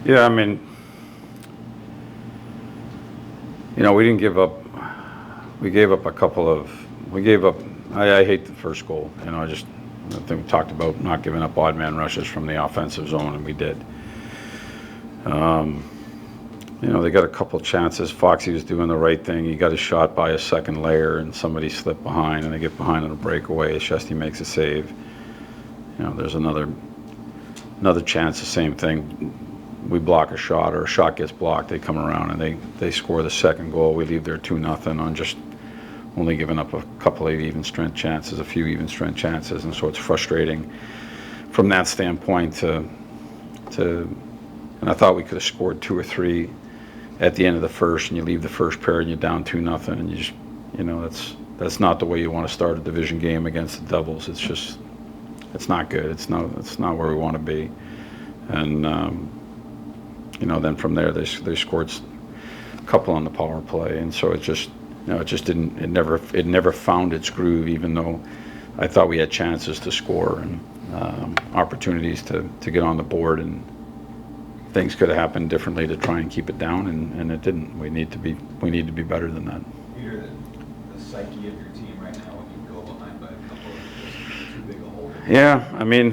Yeah, I mean, we didn't give up. We gave up a couple of. We gave up. I hate the first goal. I think we talked about not giving up odd man rushes from the offensive zone, and we did. They got a couple chances. Foxy was doing the right thing. He got a shot by a second layer, and somebody slipped behind, and they get behind on a breakaway. Shesty makes a save. There's another chance, the same thing. We block a shot, or a shot gets blocked. They come around and they score the second goal. We leave there 2-0 on just only giving up a couple of even strength chances, a few even strength chances, and so it's frustrating from that standpoint. And I thought we could have scored 2 or 3 at the end of the first, and you leave the first period and you're down 2-0, and you just that's not the way you want to start a division game against the Devils. It's not good. It's not where we want to be, and then from there they scored a couple on the power play, and so it just it never found its groove, even though I thought we had chances to score and opportunities to get on the board, and things could have happened differently to try and keep it down, and it didn't. We need to be better than that. Peter, the psyche of your team right now when you go behind by a couple of just too big a hole. Yeah, I mean,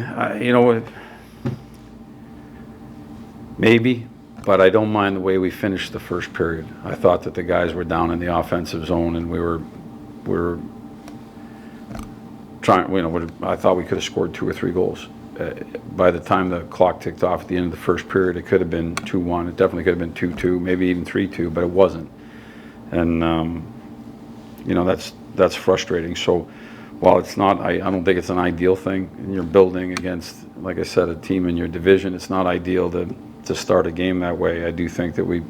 maybe. But I don't mind the way we finished the first period. I thought that the guys were down in the offensive zone, and we were trying. I thought we could have scored 2 or 3 goals. By the time the clock ticked off at the end of the first period, it could have been 2-1. It definitely could have been 2-2, maybe even 3-2, but it wasn't. And that's frustrating. So while it's not, I don't think it's an ideal thing. And you're building against, like I said, a team in your division. It's not ideal to start a game that way. I do think that we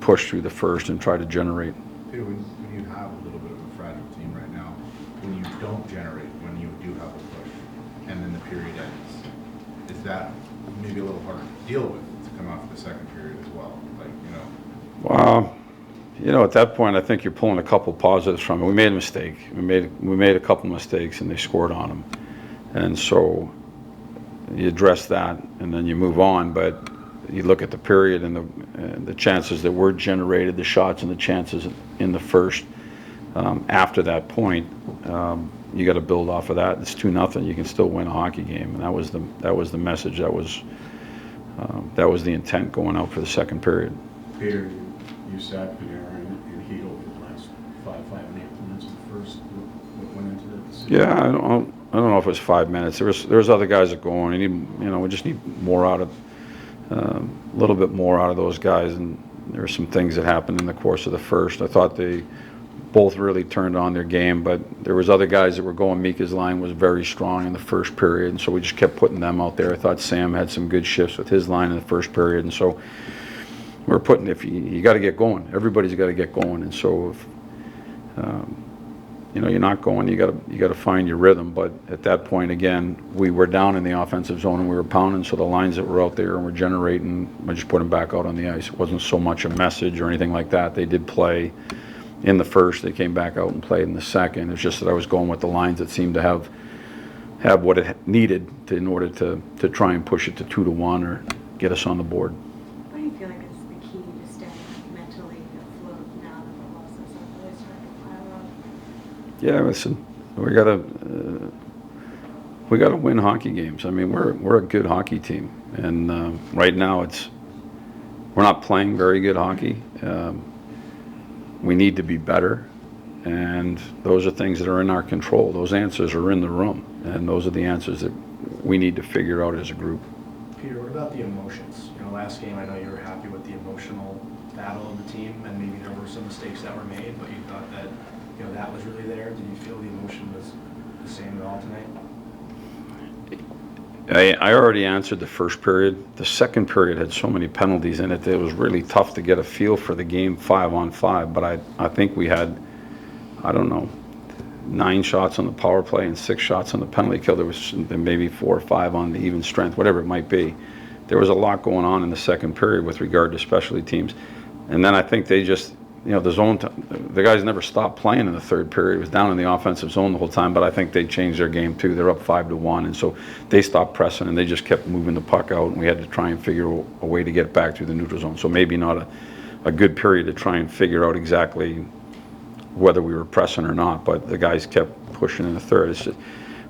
push through the first and try to generate. Peter, when you have a little bit of a fragile team right now, when you don't generate, when you do have a push, and then the period ends, is that maybe a little harder to deal with to come out for the second period as well? Well, at that point, I think you're pulling a couple positives from it. We made a mistake. We made a couple mistakes, and they scored on them. And so you address that, and then you move on. But you look at the period and the chances that were generated, the shots and the chances in the first. After that point, you got to build off of that. It's 2-0. You can still win a hockey game, and that was the message. That was the intent going out for the second period. Peter, you sat Panera and Hito for the last 5.5 minutes of the first. What went into that decision? Yeah, I don't know if it was 5 minutes. There was other guys that go on. We just need more out of. A little bit more out of those guys, and there were some things that happened in the course of the first. I thought they both really turned on their game, but there was other guys that were going. Mika's line was very strong in the first period, and so we just kept putting them out there. I thought Sam had some good shifts with his line in the first period, and so we're putting. If you got to get going, everybody's got to get going, and so if you're not going, you got to find your rhythm. But at that point, again, we were down in the offensive zone and we were pounding. So the lines that were out there and were generating, we just put them back out on the ice. It wasn't so much a message or anything like that. They did play in the first. They came back out and played in the second. It's just that I was going with the lines that seemed to have what it needed in order to try and push it to 2-1 or get us on the board. What do you feel like is the key to staying mentally afloat now that the losses are really starting to pile up? Yeah, listen, we gotta win hockey games. I mean, we're a good hockey team, and right now we're not playing very good hockey. We need to be better, and those are things that are in our control. Those answers are in the room, and those are the answers that we need to figure out as a group. Peter, what about the emotions? Last game I know you were happy with the emotional battle of the team, and maybe there were some mistakes that were made, but you thought that that was really there. Did you feel the emotion was the same at all tonight? I already answered the first period. The second period had so many penalties in it that it was really tough to get a feel for the game 5-on-5. But I think we had, 9 shots on the power play and 6 shots on the penalty kill. There was maybe 4 or 5 on the even strength, whatever it might be. There was a lot going on in the second period with regard to specialty teams. And then I think they just you know, the guys never stopped playing in the third period. It was down in the offensive zone the whole time, but I think they changed their game too. They're up 5-1, and so they stopped pressing and they just kept moving the puck out, and we had to try and figure a way to get back through the neutral zone. So maybe not a good period to try and figure out exactly whether we were pressing or not, but the guys kept pushing in the third. It's just,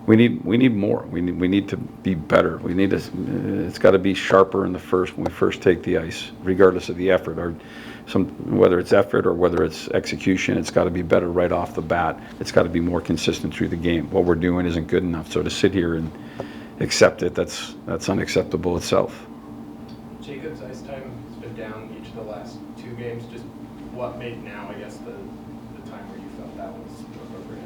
we need more. We need to be better. It's got to be sharper in the first when we first take the ice, regardless of the effort, or whether it's effort or whether it's execution. It's got to be better right off the bat. It's got to be more consistent through the game. What we're doing isn't good enough. So to sit here and accept it, that's unacceptable itself. Jacob's ice time has been down each of the last 2 games. Just what made now, I guess, the time where you felt that was appropriate?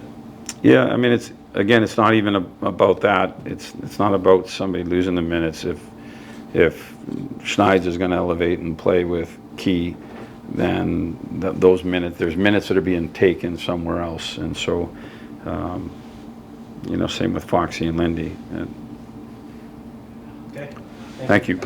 Yeah, I mean, it's not even about that. It's not about somebody losing the minutes. If Schneider is going to elevate and play with Key, then those minutes, there's minutes that are being taken somewhere else, and so you know, same with Foxy and Lindy. Okay. Thank you.